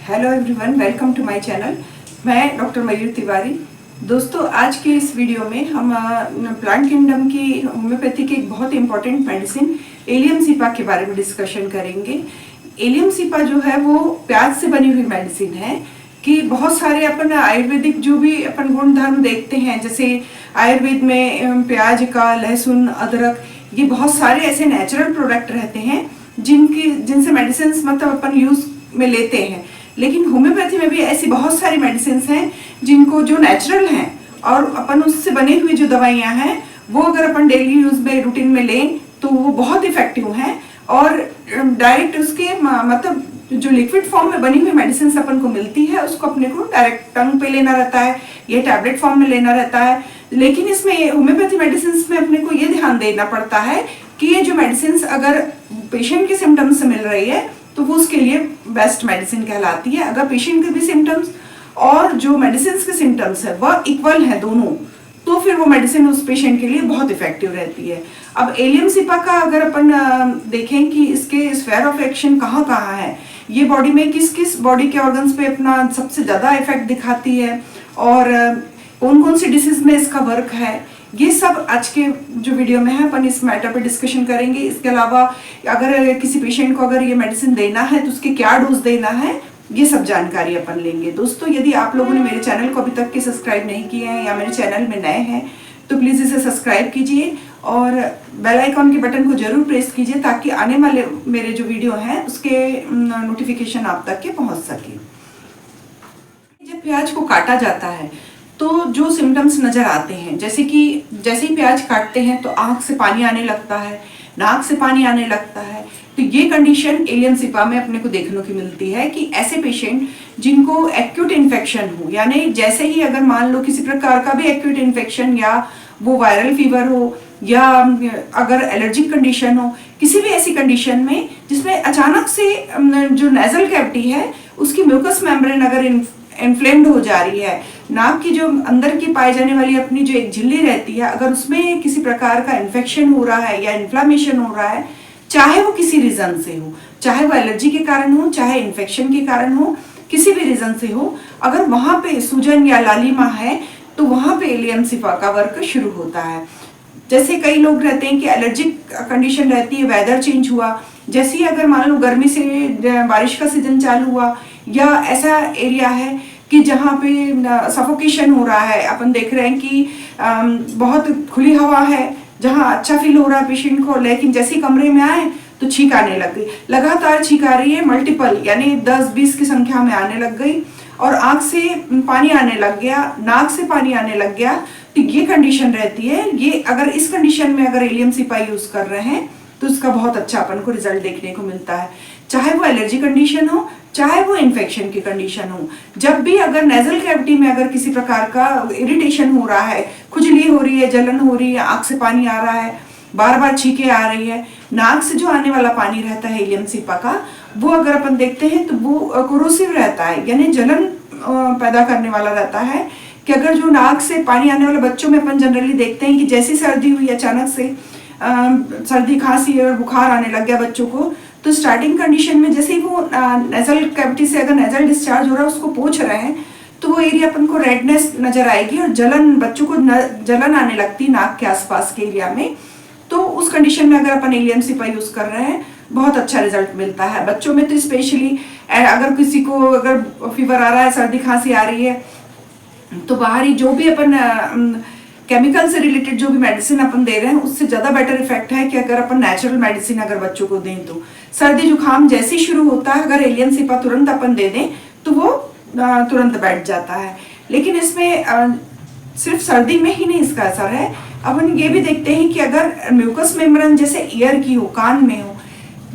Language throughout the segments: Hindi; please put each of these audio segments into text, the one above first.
Hello everyone, welcome to my channel. मैं डॉक्टर मयूर तिवारी। दोस्तों, आज के इस वीडियो में हम प्लांट किंगडम की होम्योपैथी की एक बहुत इंपॉर्टेंट मेडिसिन एलियम सीपा के बारे में डिस्कशन करेंगे। एलियम सीपा जो है वो प्याज से बनी हुई मेडिसिन है कि बहुत सारे अपन आयुर्वेदिक जो भी अपन गुण धर्म देखते हैं, जैसे आयुर्वेद में प्याज का, लहसुन, अदरक, ये बहुत सारे ऐसे नेचुरल प्रोडक्ट रहते हैं जिनसे मेडिसिन मतलब अपन यूज में लेते हैं। लेकिन होम्योपैथी में भी ऐसी बहुत सारी मेडिसिन हैं जिनको जो नेचुरल हैं और अपन उससे बनी हुई जो दवाइयाँ हैं वो अगर अपन डेली यूज में रूटीन में लें तो वो बहुत इफेक्टिव हैं। और डायरेक्ट उसके मतलब जो लिक्विड फॉर्म में बनी हुई मेडिसिन अपन को मिलती है उसको अपने को डायरेक्ट टंग पे लेना रहता है, ये टैबलेट फॉर्म में लेना रहता है। लेकिन इसमें होम्योपैथी मेडिसिन में अपने को ये ध्यान देना पड़ता है कि ये जो मेडिसिन अगर पेशेंट के सिम्टम्स से मिल रही है तो वो उसके लिए बेस्ट मेडिसिन कहलाती है। अगर पेशेंट के भी सिम्टम्स और जो मेडिसिन के सिम्टम्स है वह इक्वल है दोनों, तो फिर वो मेडिसिन उस पेशेंट के लिए बहुत इफेक्टिव रहती है। अब एलियम सीपा का अगर अपन देखें कि इसके स्फीयर ऑफ एक्शन कहाँ कहाँ है, ये बॉडी में किस किस बॉडी के ऑर्गन्स पे अपना सबसे ज़्यादा इफेक्ट दिखाती है और कौन कौन सी डिसीज में इसका वर्क है, ये सब आज के जो वीडियो में है अपन इस मैटर पे डिस्कशन करेंगे। इसके अलावा अगर किसी पेशेंट को अगर ये मेडिसिन देना है तो उसके क्या डोज देना है, ये सब जानकारी अपन लेंगे। दोस्तों, यदि आप लोगों ने मेरे चैनल को अभी तक के सब्सक्राइब नहीं किए हैं या मेरे चैनल में नए हैं तो प्लीज़ इसे सब्सक्राइब कीजिए और बेल आइकॉन के बटन को जरूर प्रेस कीजिए ताकि आने वाले मेरे जो वीडियो हैं उसके नोटिफिकेशन आप तक के पहुँच सके। जब प्याज को काटा जाता है तो जो सिम्टम्स नजर आते हैं, जैसे ही प्याज काटते हैं तो आंख से पानी आने लगता है, नाक से पानी आने लगता है। तो ये कंडीशन एलियम सीपा में अपने को देखने को मिलती है कि ऐसे पेशेंट जिनको एक्यूट इन्फेक्शन हो, यानी जैसे ही अगर मान लो किसी प्रकार का भी एक्यूट इन्फेक्शन या वो वायरल फीवर हो या अगर एलर्जिक कंडीशन हो, किसी भी ऐसी कंडीशन में जिसमें अचानक से जो नेजल कैविटी है उसकी म्यूकस मेम्ब्रेन अगर इन्फ्लेम्ड हो जा रही है, नाक की जो अंदर की पाई जाने वाली अपनी जो एक झिल्ली रहती है अगर उसमें किसी प्रकार का इन्फेक्शन हो रहा है या इन्फ्लामेशन हो रहा है, चाहे वो किसी रीजन से हो, चाहे वो एलर्जी के कारण हो, चाहे इन्फेक्शन के कारण हो, किसी भी रीजन से हो, अगर वहां पे सूजन या लालिमा है तो वहां पे एलियम सीपा का वर्क शुरू होता है। जैसे कई लोग रहते हैं कि एलर्जिक कंडीशन रहती है, वेदर चेंज हुआ, जैसे ही अगर मान लो गर्मी से बारिश का सीजन चालू हुआ या ऐसा एरिया है कि जहाँ पे सफोकेशन हो रहा है, अपन देख रहे हैं कि बहुत खुली हवा है जहाँ अच्छा फील हो रहा है पेशेंट को, लेकिन जैसे ही कमरे में आए तो छींक आने लग गई, लगातार छींक आ रही है, मल्टीपल यानी 10-20 की संख्या में आने लग गई और आँख से पानी आने लग गया, नाक से पानी आने लग गया। तो ये कंडीशन रहती है। ये अगर इस कंडीशन में अगर एलियम सीपा यूज कर रहे हैं तो उसका बहुत अच्छा अपन को रिजल्ट देखने को मिलता है, चाहे वो एलर्जी कंडीशन हो, चाहे वो इन्फेक्शन की कंडीशन हो। जब भी अगर नेजल कैविटी में अगर किसी प्रकार का इरिटेशन हो रहा है, खुजली हो रही है, जलन हो रही है, आंख से पानी आ रहा है, बार बार छींके आ रही है, नाक से जो आने वाला पानी रहता है एलियम सीपा का, वो अगर अपन देखते हैं तो वो कोरोसिव रहता है, यानी जलन पैदा करने वाला रहता है। कि अगर जो नाक से पानी आने वाले बच्चों में अपन जनरली देखते हैं कि जैसी सर्दी हुई, अचानक से सर्दी खांसी और बुखार आने लग गया बच्चों को, तो स्टार्टिंग कंडीशन में जैसे ही वो नेजल कैविटी से अगर नेजल डिस्चार्ज हो रहा है उसको पोंछ रहे हैं तो वो एरिया अपन को रेडनेस नजर आएगी और जलन, बच्चों को जलन आने लगती नाक के आसपास के एरिया में। तो उस कंडीशन में अगर अपन एलियम सीपा यूज कर रहे हैं बहुत अच्छा रिजल्ट मिलता है बच्चों में। तो स्पेशली अगर किसी को अगर फीवर आ रहा है, सर्दी खांसी आ रही है, तो बाहरी जो भी अपन केमिकल से रिलेटेड जो भी मेडिसिन अपन दे रहे हैं उससे ज़्यादा बेटर इफेक्ट है कि अगर अपन नेचुरल मेडिसिन अगर बच्चों को दें। तो सर्दी जुकाम जैसे ही शुरू होता है अगर एलियम सीपा तुरंत अपन दे दें तो वो तुरंत बैठ जाता है। लेकिन इसमें सिर्फ सर्दी में ही नहीं इसका असर है, अपन ये भी देखते हैं कि अगर म्यूकस मेम्ब्रेन जैसे ईयर की हो, कान में हो,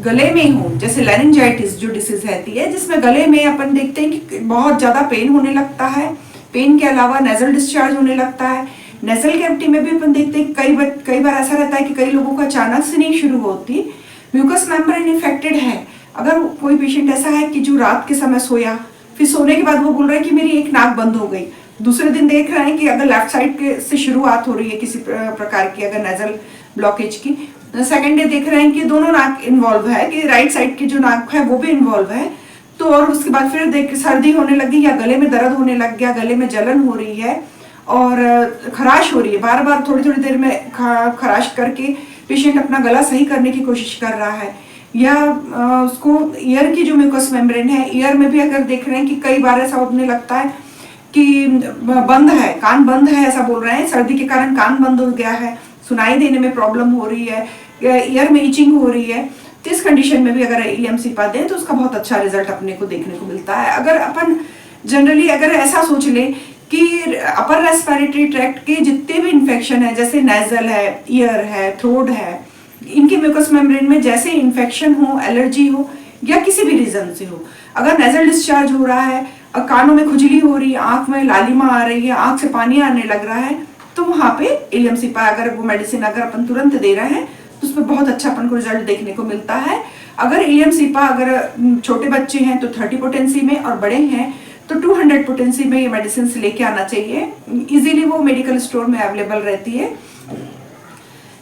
गले में हो, जैसे लैरिंजाइटिस जो डिसीज रहती है जिसमें गले में अपन देखते हैं कि बहुत ज़्यादा पेन होने लगता है, पेन के अलावा नेजल डिस्चार्ज होने लगता है। नेजल कैविटी में भी अपन देखते हैं कई बार ऐसा रहता है कि कई लोगों को अचानक से नहीं शुरू होती, म्यूकस मेम्ब्रेन इन्फेक्टेड है। अगर कोई पेशेंट ऐसा है कि जो रात के समय सोया, फिर सोने के बाद वो बोल रहा है कि मेरी एक नाक बंद हो गई, दूसरे दिन देख रहे हैं कि अगर लेफ्ट साइड से शुरुआत हो रही है किसी प्रकार की अगर नेजल ब्लॉकेज की, सेकेंड डे देख रहे हैं कि दोनों नाक इन्वॉल्व है, कि राइट साइड की जो नाक है वो भी इन्वॉल्व है, तो और उसके बाद फिर देख सर्दी होने लगी या गले में दर्द होने लग गया, गले में जलन हो रही है और खराश हो रही है, बार बार थोड़ी थोड़ी देर में खराश करके पेशेंट अपना गला सही करने की कोशिश कर रहा है, या उसको ईयर की जो म्यूकस मेम्ब्रेन है, ईयर में भी अगर देख रहे हैं कि कई बार ऐसा होने लगता है कि बंद है, कान बंद है, ऐसा बोल रहे हैं, सर्दी के कारण कान बंद हो गया है, सुनाई देने में प्रॉब्लम हो रही है, ईयर में इचिंग हो रही है, तो इस कंडीशन में भी अगर इलियम सिपा दें तो उसका बहुत अच्छा रिजल्ट अपने को देखने को मिलता है। अगर अपन जनरली अगर ऐसा सोच ले कि अपर रेस्पिरेटरी ट्रैक्ट के जितने भी इन्फेक्शन है, जैसे नेजल है, ईयर है, थ्रोट है, इनके म्यूकस मेम्ब्रेन में जैसे इन्फेक्शन हो, एलर्जी हो या किसी भी रीजन से हो, अगर नेजल डिस्चार्ज हो रहा है, कानों में खुजली हो रही है, आंख में लालिमा आ रही है, आंख से पानी आने लग रहा है, तो वहां पे इलियम सिपा अगर वो मेडिसिन अगर अपन तुरंत दे रहे हैं तो उसमें बहुत अच्छा अपन को रिजल्ट देखने को मिलता है। अगर इलियम सिपा अगर छोटे बच्चे हैं तो 30 पोटेंसी में और बड़े हैं तो 200 पोटेंसी में ये मेडिसिन लेके आना चाहिए। इजीली वो मेडिकल स्टोर में अवेलेबल रहती है।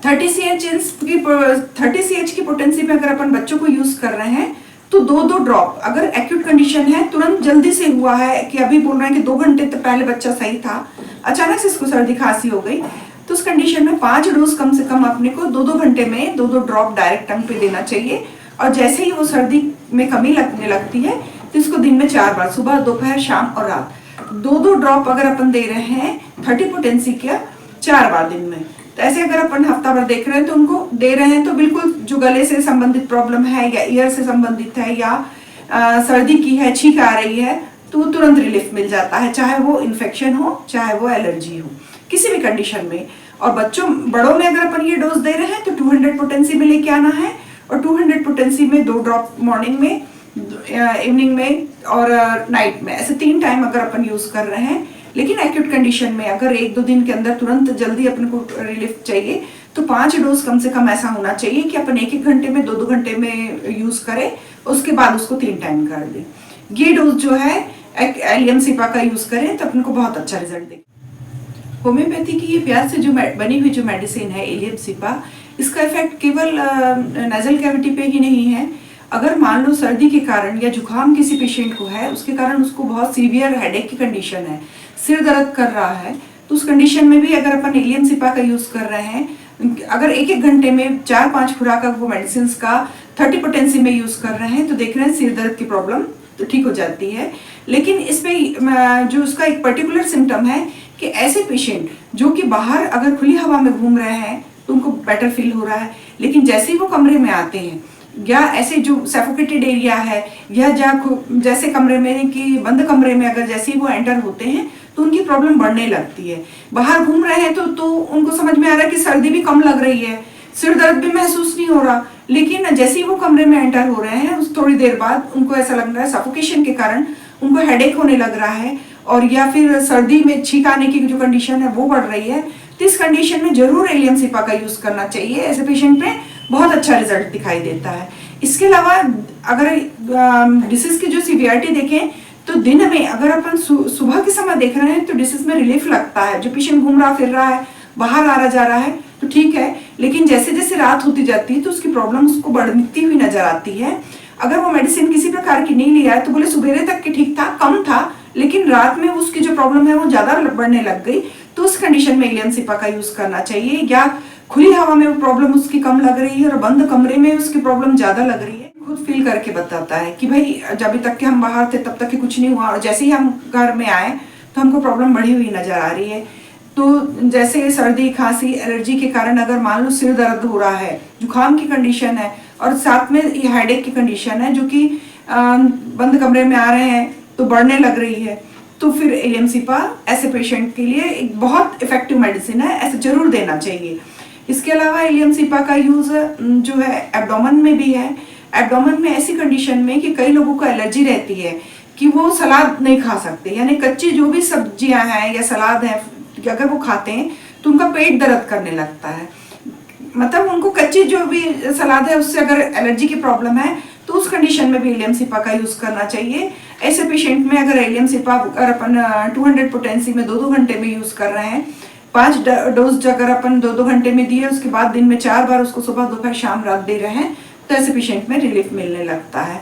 30 CH की पोटेंसी में अगर अपन बच्चों को यूज कर रहे हैं तो 2-2 ड्रॉप, अगर एक्यूट कंडीशन है, तुरंत जल्दी से हुआ है कि अभी बोल रहे हैं कि 2 घंटे तक पहले बच्चा सही था, अचानक से इसको सर्दी खांसी हो गई, तो उस कंडीशन में 5 डोज कम से कम अपने को 2-2 घंटे में 2-2 ड्रॉप डायरेक्ट टंग पे देना चाहिए। और जैसे ही वो सर्दी में कमी लगने लगती है तो इसको दिन में 4 बार, सुबह, दोपहर, शाम और रात, 2-2 ड्रॉप अगर अपन दे रहे हैं 30 पोटेंसी का 4 बार दिन में, तो ऐसे अगर अपन हफ्ता भर देख रहे हैं तो उनको दे रहे हैं तो बिल्कुल जो गले से संबंधित प्रॉब्लम है या ईयर से संबंधित है या सर्दी की है, छींक आ रही है, तो तुरंत रिलीफ मिल जाता है, चाहे वो इन्फेक्शन हो, चाहे वो एलर्जी हो, किसी भी कंडीशन में। और बड़ों में अगर अपन ये डोज दे रहे हैं तो 200 पोटेंसी में लेके आना है और 200 पोटेंसी में 2 ड्रॉप मॉर्निंग में, इवनिंग में और नाइट में, ऐसे 3 टाइम अगर अपन यूज कर रहे हैं। लेकिन एक्यूट कंडीशन में अगर 1-2 दिन के अंदर तुरंत जल्दी अपन को रिलीफ चाहिए तो 5 डोज कम से कम ऐसा होना चाहिए कि अपन 1-1 घंटे में, 2-2 घंटे में यूज करें, उसके बाद उसको 3 टाइम कर दें। ये डोज जो है इलियम सिपा का यूज करें तो अपन को बहुत अच्छा रिजल्ट दे। होम्योपैथी की ये प्याज से जो बनी हुई जो मेडिसिन है इलियम सिपा, इसका इफेक्ट केवल नेजल कैविटी पे ही नहीं है। अगर मान लो सर्दी के कारण या जुकाम किसी पेशेंट को है, उसके कारण उसको बहुत सीवियर हेडेक की कंडीशन है, सिर दर्द कर रहा है, तो उस कंडीशन में भी अगर अपन इलियम सिपा का यूज कर रहे हैं, अगर 1-1 घंटे में 4-5 खुराक वो मेडिसिन का 30 पोटेंसी में यूज कर रहे हैं तो देख रहे हैं सिर दर्द की प्रॉब्लम तो ठीक हो जाती है। लेकिन इसमें जो उसका एक पर्टिकुलर सिम्टम है कि ऐसे पेशेंट जो कि बाहर अगर खुली हवा में घूम रहे हैं तो उनको बेटर फील हो रहा है, लेकिन जैसे ही वो कमरे में आते हैं या ऐसे जो सफोकेटेड एरिया है या जैसे कमरे में कि बंद कमरे में अगर जैसे ही वो एंटर होते हैं तो उनकी प्रॉब्लम बढ़ने लगती है। बाहर घूम रहे हैं तो उनको समझ में आ रहा है कि सर्दी भी कम लग रही है, सिर दर्द भी महसूस नहीं हो रहा, लेकिन जैसे ही वो कमरे में एंटर हो रहे हैं उस थोड़ी देर बाद उनको ऐसा लग रहा है सफोकेशन के कारण उनको हेडेक होने लग रहा है और या फिर सर्दी में छींक आने की जो कंडीशन है वो बढ़ रही है। तो इस कंडीशन में जरूर इलियम सिपा का यूज करना चाहिए। ऐसे पेशेंट में बहुत अच्छा रिजल्ट दिखाई देता है। इसके अलावा अगर डिसीज की जो सीवियरिटी देखें तो दिन में अगर अपन सुबह के समय देख रहे हैं तो डिसीज में रिलीफ लगता है, जो पेशेंट घूम रहा फिर रहा है, बाहर आ रहा जा रहा है तो ठीक है, लेकिन जैसे जैसे रात होती जाती है तो उसकी प्रॉब्लम उसको बढ़ती हुई नजर आती है। अगर वो मेडिसिन किसी प्रकार की नहीं लिया है तो बोले सुबह तक के ठीक था, कम था, लेकिन रात में उसकी जो प्रॉब्लम है वो ज्यादा बढ़ने लग गई, तो उस कंडीशन में इलियम सिपा का यूज करना चाहिए। या खुली हवा में वो प्रॉब्लम उसकी कम लग रही है और बंद कमरे में उसकी प्रॉब्लम ज्यादा लग रही है, खुद फील करके बताता है कि भाई जब तक के हम बाहर थे तब तक के कुछ नहीं हुआ और जैसे ही हम घर में आए तो हमको प्रॉब्लम बढ़ी हुई नजर आ रही है। तो जैसे सर्दी, खांसी, एलर्जी के कारण अगर मान लो सिर दर्द हो रहा है, जुकाम की कंडीशन है और साथ में ये हेडेक की कंडीशन है जो कि बंद कमरे में आ रहे हैं तो बढ़ने लग रही है, तो फिर इलियम सिपा ऐसे पेशेंट के लिए एक बहुत इफेक्टिव मेडिसिन है, ऐसे जरूर देना चाहिए। इसके अलावा इलियम सिपा का यूज जो है एब्डोमेन में भी है। एब्डोमेन में ऐसी कंडीशन में कि कई लोगों को एलर्जी रहती है कि वो सलाद नहीं खा सकते, यानी कच्ची जो भी सब्जियां हैं या सलाद है अगर वो खाते हैं तो उनका पेट दर्द करने लगता है। मतलब उनको कच्ची जो भी सलाद है उससे अगर एलर्जी की प्रॉब्लम है तो उस कंडीशन में भी इलियम सिपा का यूज करना चाहिए। ऐसे पेशेंट में अगर इलियम सिपा अगर अपन 200 पोटेंसी में 2-2 घंटे में यूज कर रहे हैं, 5 डोज अगर अपन 2-2 घंटे में दिए, उसके बाद दिन में 4 बार उसको सुबह, दोपहर, शाम, रात दे रहे हैं, तो ऐसे पेशेंट में रिलीफ मिलने लगता है।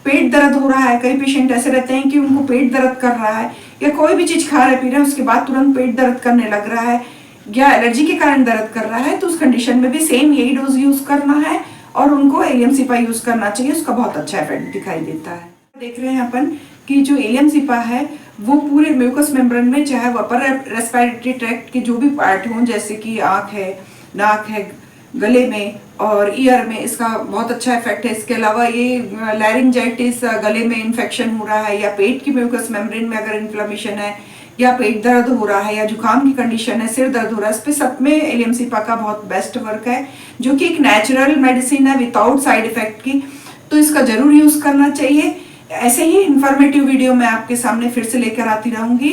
पेट दर्द हो रहा है, कई पेशेंट ऐसे रहते हैं कि उनको पेट दर्द कर रहा है, या कोई भी चीज खा रहे पी रहे हैं उसके बाद तुरंत पेट दर्द करने लग रहा है, या एलर्जी के कारण दर्द कर रहा है, तो उस कंडीशन में भी सेम यही डोज यूज करना है और उनको एलियम सिपा यूज करना चाहिए। उसका बहुत अच्छा इफेक्ट दिखाई देता है। देख रहे हैं अपन कि जो एलियम सिपा है वो पूरे म्यूकस मेम्ब्रेन में, चाहे वो अपर रेस्पिरेटरी ट्रैक्ट के जो भी पार्ट हों, जैसे कि आँख है, नाक है, गले में और ईयर में, इसका बहुत अच्छा इफेक्ट है। इसके अलावा ये लैरिंजाइटिस, गले में इन्फेक्शन हो रहा है, या पेट की म्यूकस मेम्ब्रेन में अगर इन्फ्लेमेशन है, या पेट दर्द हो रहा है, या जुकाम की कंडीशन है, सिर दर्द हो रहा है, इस पे सब में एलियम सिपा का बहुत बेस्ट वर्क है, जो कि एक नेचुरल मेडिसिन है विदाउट साइड इफेक्ट की। तो इसका जरूर यूज करना चाहिए। ऐसे ही इंफॉर्मेटिव वीडियो मैं आपके सामने फिर से लेकर आती रहूंगी।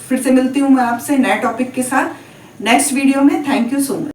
फिर से मिलती हूँ मैं आपसे नए टॉपिक के साथ नेक्स्ट वीडियो में। Thank you so much.